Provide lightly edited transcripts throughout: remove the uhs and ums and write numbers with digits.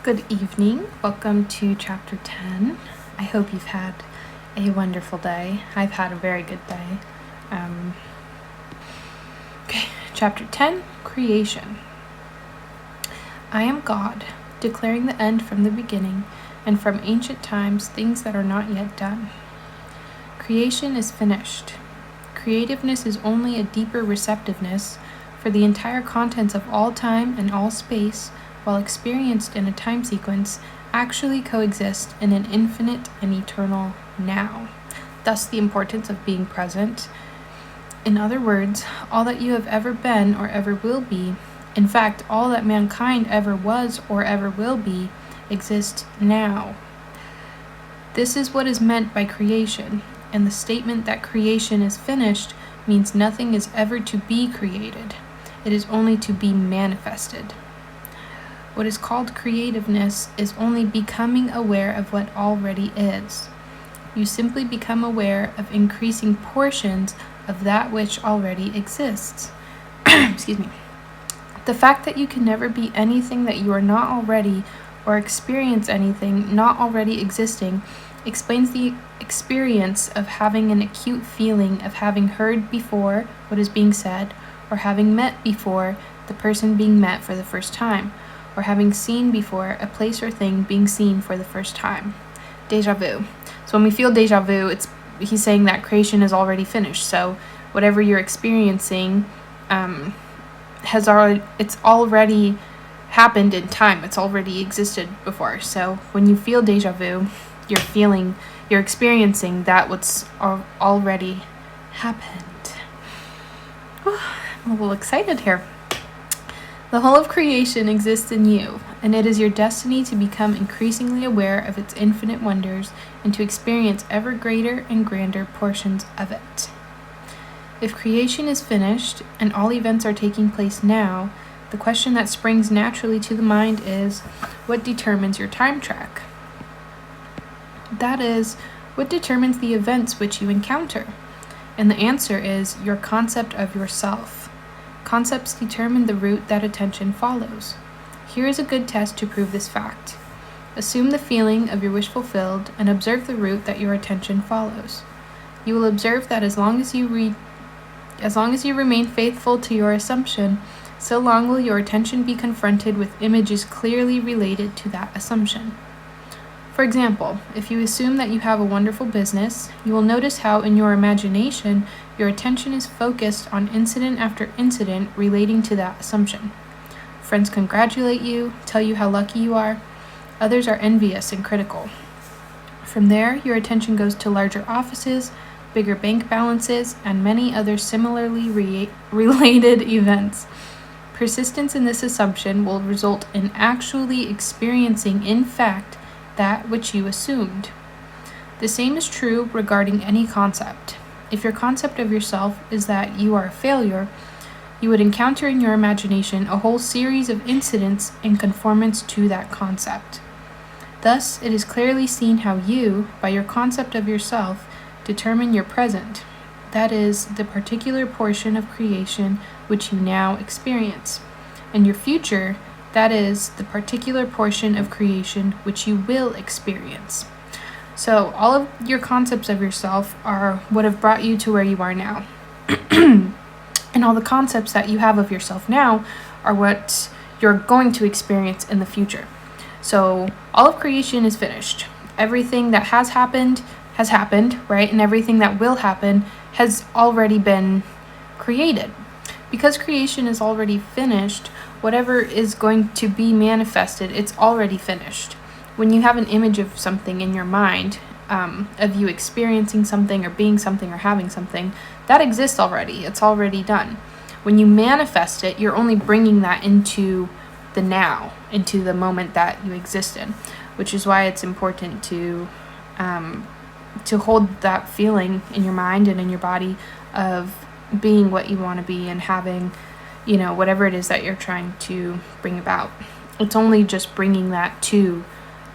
Good evening. Welcome to chapter 10. I hope you've had a wonderful day. I've had a very good day. Chapter 10, Creation. I am God, declaring the end from the beginning, and from ancient times things that are not yet done. Creation is finished. Creativeness is only a deeper receptiveness for the entire contents of all time and all space, while experienced in a time sequence, actually coexist in an infinite and eternal now. Thus the importance of being present. In other words, all that you have ever been or ever will be, in fact, all that mankind ever was or ever will be, exists now. This is what is meant by creation, and the statement that creation is finished means nothing is ever to be created. It is only to be manifested. What is called creativeness is only becoming aware of what already is. You simply become aware of increasing portions of that which already exists. Excuse me. The fact that you can never be anything that you are not already, or experience anything not already existing, explains the experience of having an acute feeling of having heard before what is being said, or having met before the person being met for the first time, or having seen before a place or thing being seen for the first time. Deja vu. So when we feel deja vu, he's saying that creation is already finished. So whatever you're experiencing it's already happened in time. It's already existed before. So when you feel deja vu, you're experiencing that what's already happened. I'm a little excited here. The whole of creation exists in you, and it is your destiny to become increasingly aware of its infinite wonders and to experience ever greater and grander portions of it. If creation is finished and all events are taking place now, the question that springs naturally to the mind is, what determines your time track? That is, what determines the events which you encounter? And the answer is your concept of yourself. Concepts determine the route that attention follows. Here is a good test to prove this fact. Assume the feeling of your wish fulfilled and observe the route that your attention follows. You will observe that as long as you remain faithful to your assumption, so long will your attention be confronted with images clearly related to that assumption. For example, if you assume that you have a wonderful business, you will notice how in your imagination your attention is focused on incident after incident relating to that assumption. Friends congratulate you, tell you how lucky you are. Others are envious and critical. From there, your attention goes to larger offices, bigger bank balances, and many other similarly related events. Persistence in this assumption will result in actually experiencing, in fact, that which you assumed. The same is true regarding any concept. If your concept of yourself is that you are a failure, you would encounter in your imagination a whole series of incidents in conformance to that concept. Thus, it is clearly seen how you, by your concept of yourself, determine your present, that is, the particular portion of creation which you now experience, and your future, that is, the particular portion of creation which you will experience. So all of your concepts of yourself are what have brought you to where you are now. And all the concepts that you have of yourself now are what you're going to experience in the future. So all of creation is finished. Everything that has happened, right? And everything that will happen has already been created. Because creation is already finished, whatever is going to be manifested, it's already finished. When you have an image of something in your mind, of you experiencing something or being something or having something, that exists already. It's already done. When you manifest it, you're only bringing that into the now, into the moment that you exist in, which is why it's important to hold that feeling in your mind and in your body of being what you want to be and having, whatever it is that you're trying to bring about. It's only just bringing that to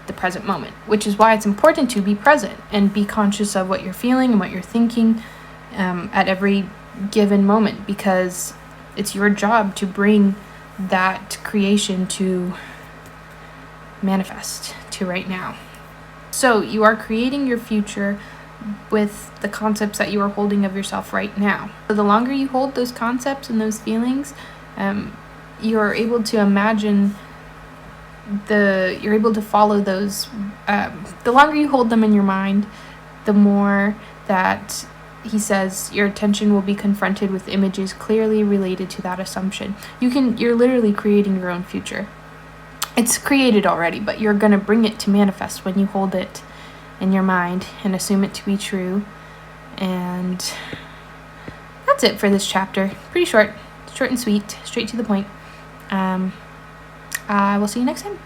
the present moment, which is why it's important to be present and be conscious of what you're feeling and what you're thinking at every given moment, because it's your job to bring that creation to manifest to right now. So you are creating your future with the concepts that you are holding of yourself right now. So the longer you hold those concepts and those feelings, you're able to imagine you're able to follow those. The longer you hold them in your mind, the more that he says your attention will be confronted with images clearly related to that assumption. You're literally creating your own future. It's created already, but you're going to bring it to manifest when you hold it in your mind and assume it to be true. And that's it for this chapter. Pretty short and sweet, straight to the point. I will see you next time.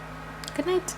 Good night.